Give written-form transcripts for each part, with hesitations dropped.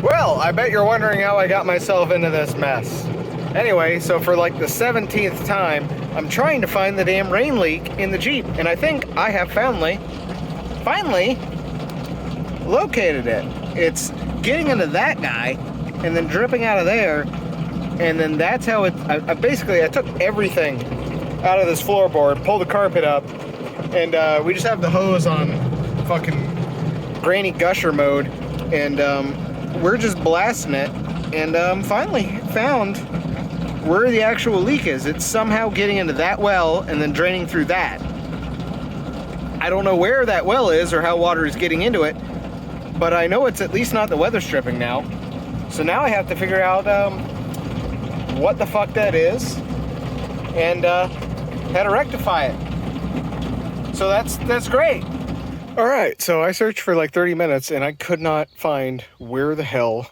Well, I bet you're wondering how I got myself into this mess. Anyway, so for like the 17th time, I'm trying to find the damn rain leak in the Jeep, and I think I have finally located it. It's getting into that guy, and then dripping out of there, and then that's how it, I took everything out of this floorboard, pulled the carpet up, and we just have the hose on fucking granny gusher mode, and we're just blasting it, and finally found where the actual leak is. It's somehow getting into that well and then draining through that. I don't know where that well is or how water is getting into it, but I know it's at least not the weather stripping now. So now I have to figure out what the fuck that is and how to rectify it. So that's great. All right, so I searched for like 30 minutes and I could not find where the hell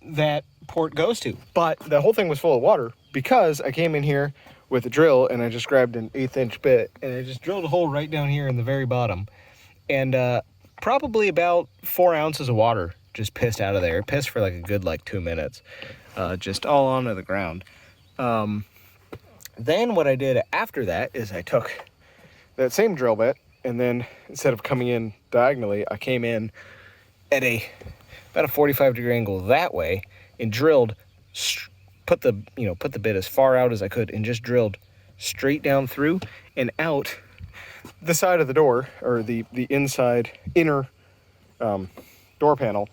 that port goes to. But the whole thing was full of water because I came in here with a drill and I just grabbed an 1/8 inch bit and I just drilled a hole right down here in the very bottom. And probably about 4 ounces of water just pissed out of there. It pissed for like a good 2 minutes, just all onto the ground. Then what I did after that is I took that same drill bit, and then instead of coming in diagonally, I came in at about a 45-degree angle that way and drilled, put the bit as far out as I could and just drilled straight down through and out the side of the door, or the inner door panel,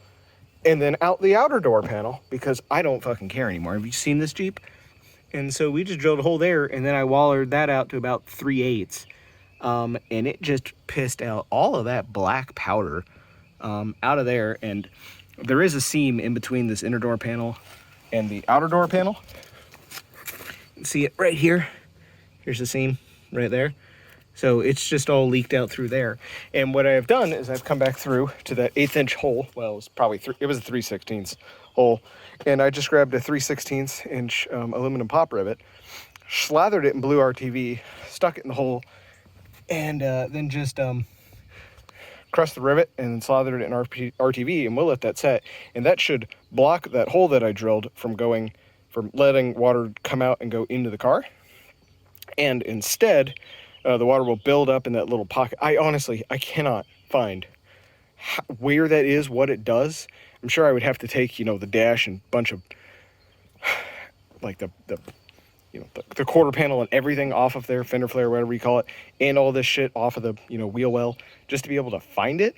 and then out the outer door panel, because I don't fucking care anymore. Have you seen this Jeep? And so we just drilled a hole there, and then I wallered that out to about 3/8. And it just pissed out all of that black powder out of there. And there is a seam in between this inner door panel and the outer door panel. You can see it right here. Here's the seam right there. So it's just all leaked out through there. And what I've done is I've come back through to that 1/8 inch hole. Well, it was probably it was a 3/16 hole. And I just grabbed a 3/16 inch aluminum pop rivet, slathered it in blue RTV, stuck it in the hole, and then just crushed the rivet and then slathered it in RTV, and we'll let that set. And that should block that hole that I drilled from letting water come out and go into the car. And instead, the water will build up in that little pocket. I cannot find where that is, what it does. I'm sure I would have to take, the dash and bunch of, like the quarter panel and everything off of there, fender flare, whatever you call it, and all this shit off of the, wheel well, just to be able to find it.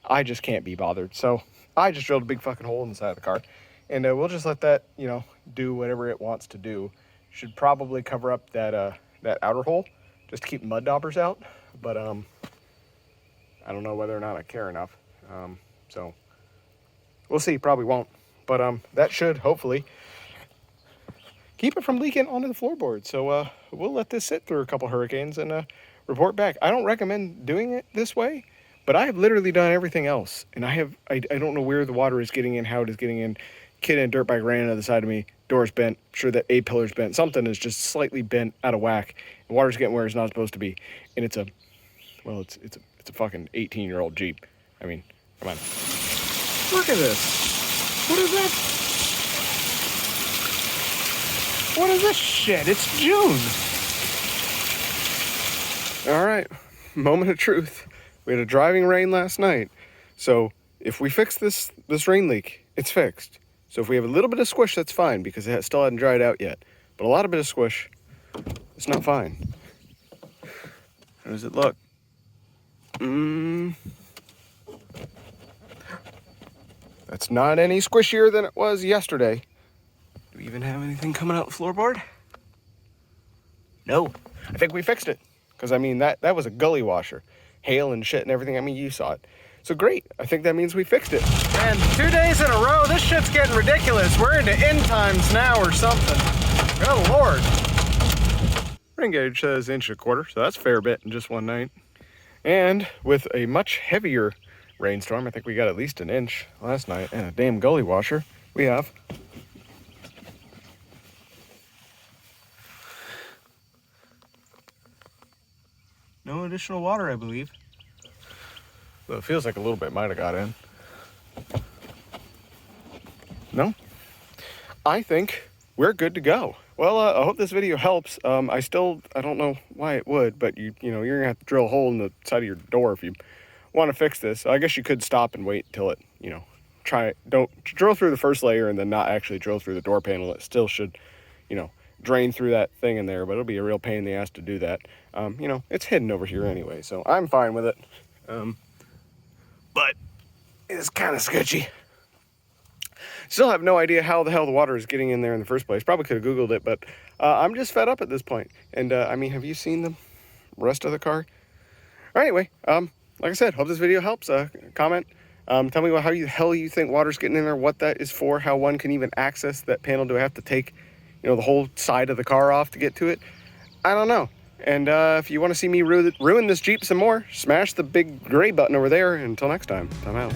I just can't be bothered. So I just drilled a big fucking hole in the side of the car, and we'll just let that, do whatever it wants to do. Should probably cover up that outer hole just to keep mud daubers out, but I don't know whether or not I care enough. So we'll see. Probably won't, but that should hopefully keep it from leaking onto the floorboard. So we'll let this sit through a couple hurricanes and report back. I don't recommend doing it this way, but I have literally done everything else, and I don't know where the water is getting in, how it is getting in. Kid in a dirt bike ran into the side of me. Door's bent. I'm sure that A pillar's bent. Something is just slightly bent out of whack. And water's getting where it's not supposed to be. And it's a fucking 18-year-old Jeep. I mean, come on. Look at this. What is that? What is this shit? It's June. All right, moment of truth. We had a driving rain last night. So if we fix this rain leak, it's fixed. So if we have a little bit of squish, that's fine, because it still hadn't dried out yet. But a lot of bit of squish, it's not fine. How does it look? That's not any squishier than it was yesterday. Do we even have anything coming out the floorboard? No. I think we fixed it. Because, I mean, that was a gully washer. Hail and shit and everything. I mean, you saw it. So great. I think that means we fixed it. And 2 days in a row, this shit's getting ridiculous. We're into end times now or something. Good Lord. Rain gauge says 1.25 inches, so that's a fair bit in just one night. And with a much heavier rainstorm, I think we got at least 1 inch last night, and a damn gully washer, we have no additional water, I believe. Though it feels like a little bit might have got in. No, I think we're good to go. Well, I hope this video helps. I don't know why it would, but you're gonna have to drill a hole in the side of your door if you want to fix this. I guess you could stop and wait until it, don't drill through the first layer and then not actually drill through the door panel. It still should, drain through that thing in there, but it'll be a real pain in the ass to do that. It's hidden over here anyway, so I'm fine with it. But it's kind of sketchy. Still have no idea how the hell the water is getting in there in the first place. Probably could have Googled it, but I'm just fed up at this point. And have you seen the rest of the car? Anyway, like I said, hope this video helps. Comment. Tell me how the hell you think water's getting in there, what that is for, how one can even access that panel. Do I have to take, the whole side of the car off to get to it? I don't know. And if you want to see me ruin this Jeep some more, smash the big gray button over there. Until next time, I'm out.